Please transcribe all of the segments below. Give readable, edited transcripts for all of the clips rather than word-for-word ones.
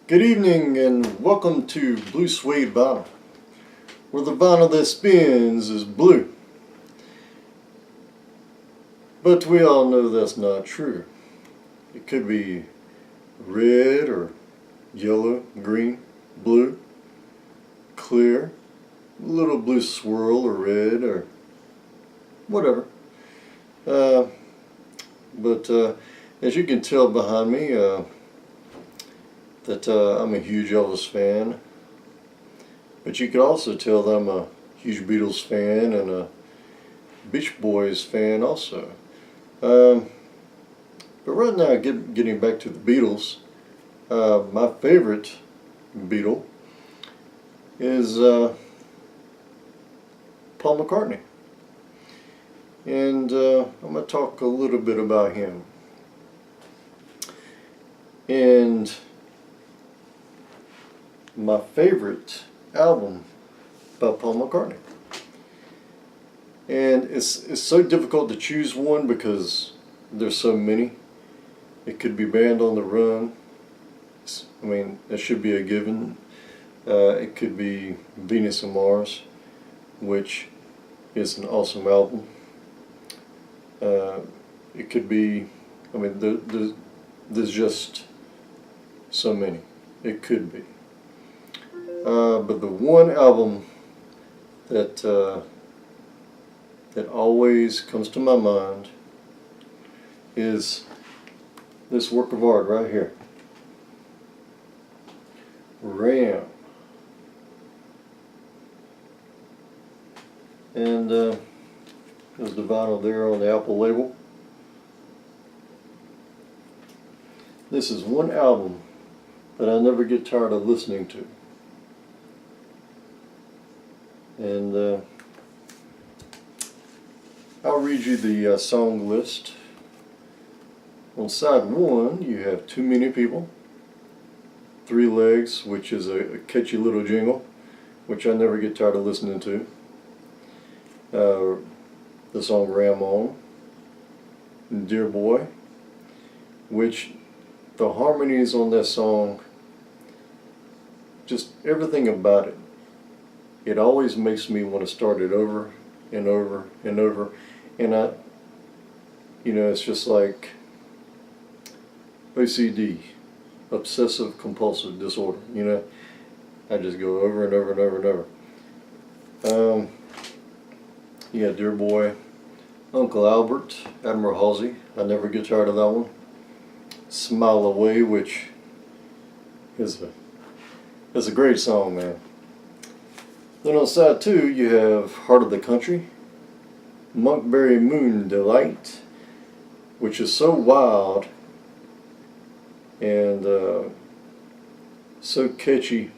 Good evening and welcome to Blue Suede Vinyl, where the vinyl that spins is blue. But we all know that's not true. It could be red or yellow, green, blue, clear, a little blue swirl or red or whatever. But as you can tell behind me, that I'm a huge Elvis fan, but you could also tell that I'm a huge Beatles fan and a Beach Boys fan also. But right now, getting back to the Beatles, my favorite Beatle is Paul McCartney, and I'm going to talk a little bit about him. And my favorite album by Paul McCartney. And it's so difficult to choose one because there's so many. It could be Band on the Run. I mean, that should be a given. It could be Venus and Mars, which is an awesome album. It could be, I mean, there's just so many. It could be. But the one album that always comes to my mind is this work of art right here, Ram. And there's the vinyl there on the Apple label. This is one album that I never get tired of listening to. And I'll read you the song list. On side one, you have Too Many People, Three Legs, which is a catchy little jingle, which I never get tired of listening to. The song Ram On, Dear Boy, which the harmonies on that song, just everything about it, it always makes me want to start it over and over and over. And it's just like OCD, obsessive compulsive disorder, I just go over and over and over and over. Yeah, Dear Boy, Uncle Albert, Admiral Halsey, I never get tired of that one. Smile Away, which is a great song, man. Then on side two, you have Heart of the Country, Monkberry Moon Delight, which is so wild and so catchy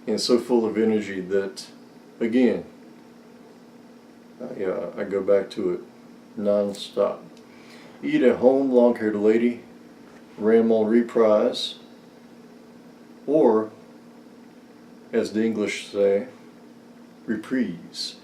and so full of energy that, again, I go back to it non-stop. Eat at Home, Long-Haired Lady, Ram On Reprise, or, as the English say, reprise.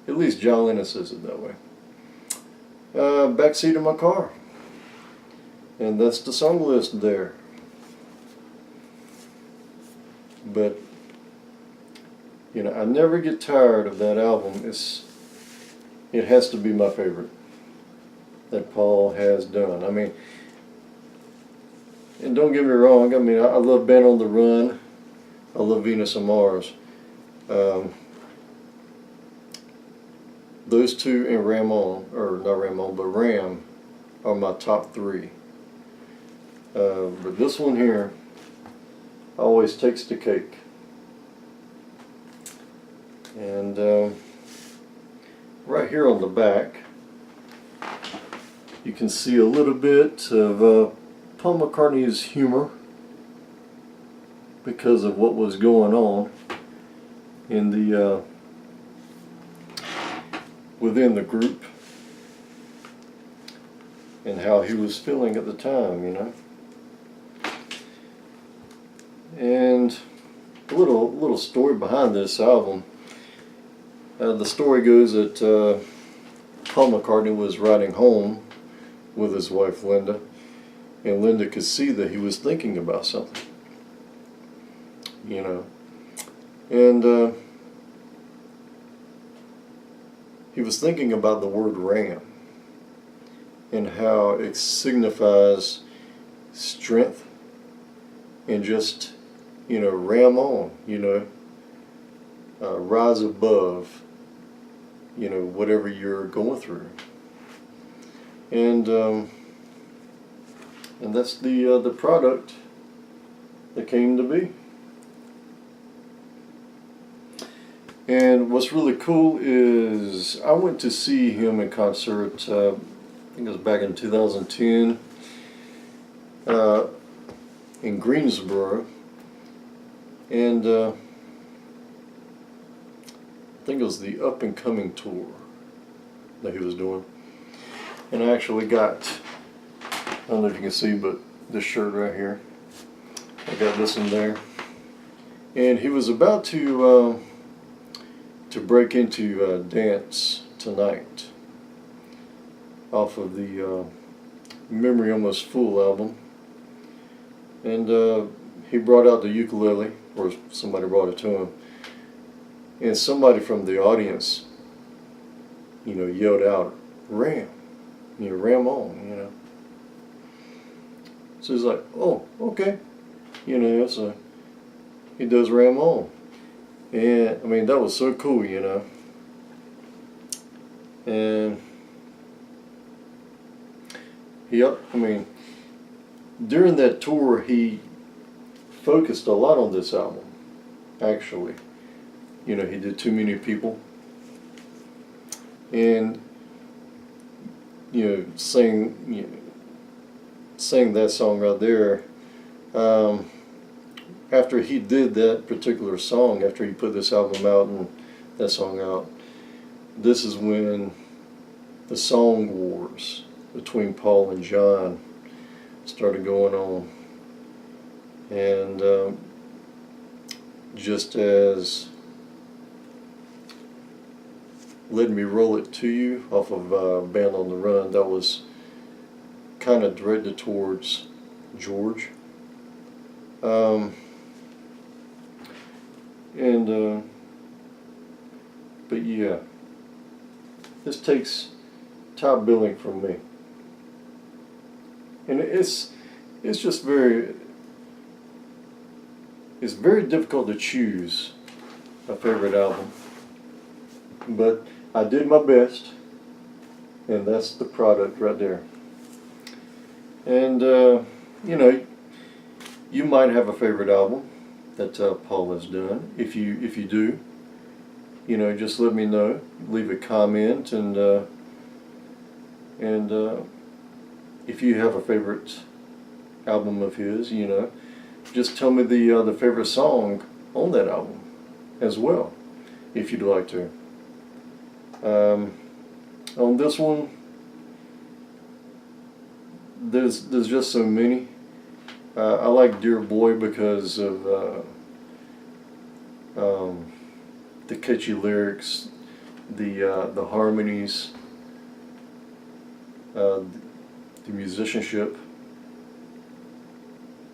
At least John Lennon says it that way. Backseat of My Car. And that's the song list there. But, I never get tired of that album. It has to be my favorite that Paul has done. I mean, and don't get me wrong, I love Band on the Run. I love Venus and Mars. Those two and Ram On, or not Ram On, but Ram, are my top three. But this one here always takes the cake. And right here on the back, you can see a little bit of Paul McCartney's humor, because of what was going on in the within the group and how he was feeling at the time, And a little story behind this album. The story goes that Paul McCartney was riding home with his wife Linda, and Linda could see that he was thinking about something. you know. And he was thinking about the word ram and how it signifies strength and just, you know, ram on, you know, rise above, you know, whatever you're going through. And that's the product that came to be. And what's really cool is I went to see him in concert, I think it was back in 2010, in Greensboro, and I think it was the Up and Coming tour that he was doing. And I actually got, I don't know if you can see, but this shirt right here, I got this in there. And he was about to break into Dance Tonight off of the Memory Almost Full album. And he brought out the ukulele, or somebody brought it to him. And somebody from the audience, you know, yelled out, "Ram, you know, ram on," you know. So he's like, "Oh, okay," you know. So he does ram on, and I mean that was so cool, you know. And I mean, during that tour, he focused a lot on this album, actually. You know, he did Too Many People, and sang that song right there. After he did that particular song, after he put this album out and that song out, this is when the song wars between Paul and John started going on. And just as Let Me Roll It To You off of Band on the Run, that was kind of directed towards George. But yeah, this takes top billing from me. And it's just it's very difficult to choose a favorite album. But I did my best, and that's the product right there. And you know, you might have a favorite album that Paul has done. If you do, you know, just let me know. Leave a comment, and if you have a favorite album of his, you know, just tell me the favorite song on that album as well, if you'd like to. On this one, there's just so many. I like Dear Boy because of the catchy lyrics, the harmonies, the musicianship.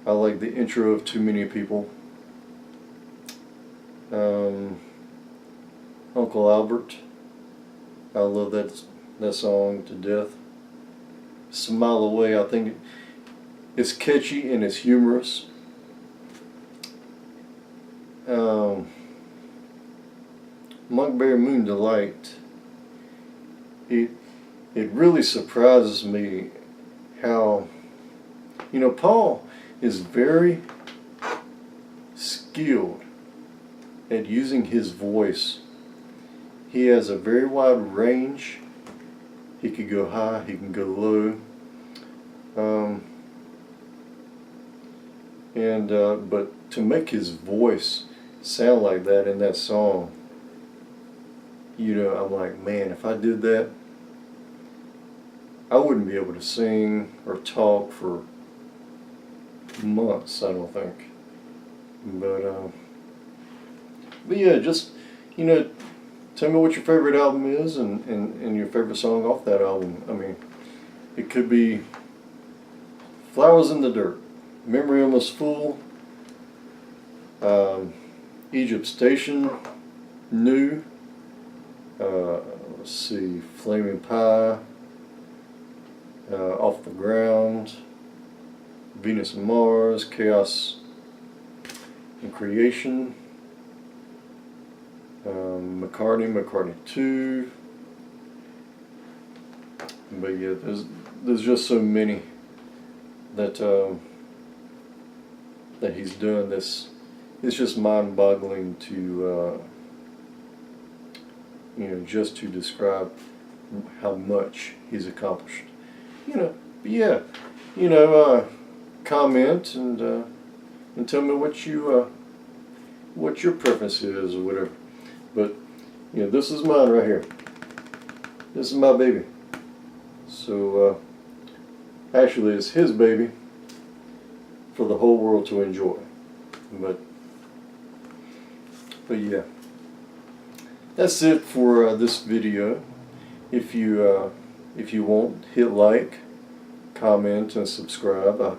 I like the intro of Too Many People. Uncle Albert, I love that song to death. Smile Away, I think it's catchy and it's humorous. Monkberry Moon Delight, it really surprises me how, you know, Paul is very skilled at using his voice. He has a very wide range. He could go high, he can go low. But to make his voice sound like that in that song, you know, I'm like, man, if I did that, I wouldn't be able to sing or talk for months, I don't think. But yeah, just, you know, tell me what your favorite album is and your favorite song off that album. I mean, it could be Flowers in the Dirt, Memory Almost Full, Egypt Station, New. Let's see, Flaming Pie, Off the Ground, Venus and Mars, Chaos and Creation, McCartney 2. But yeah, there's just so many that that he's done. This it's just mind-boggling to just to describe how much he's accomplished. But yeah, comment and tell me what your preference is or whatever. But this is mine right here. This is my baby. So actually, it's his baby for the whole world to enjoy. But yeah, that's it for this video. If you want, hit like, comment, and subscribe. I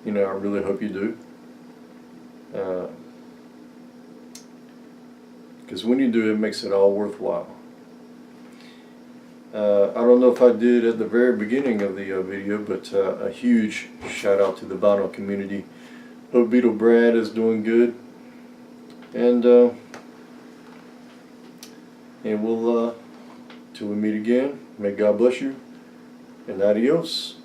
really hope you do. Because when you do, it makes it all worthwhile. I don't know if I did at the very beginning of the video, but a huge shout out to the vinyl community. Hope Beatle Brad is doing good, and we'll till we meet again. May God bless you, and adios.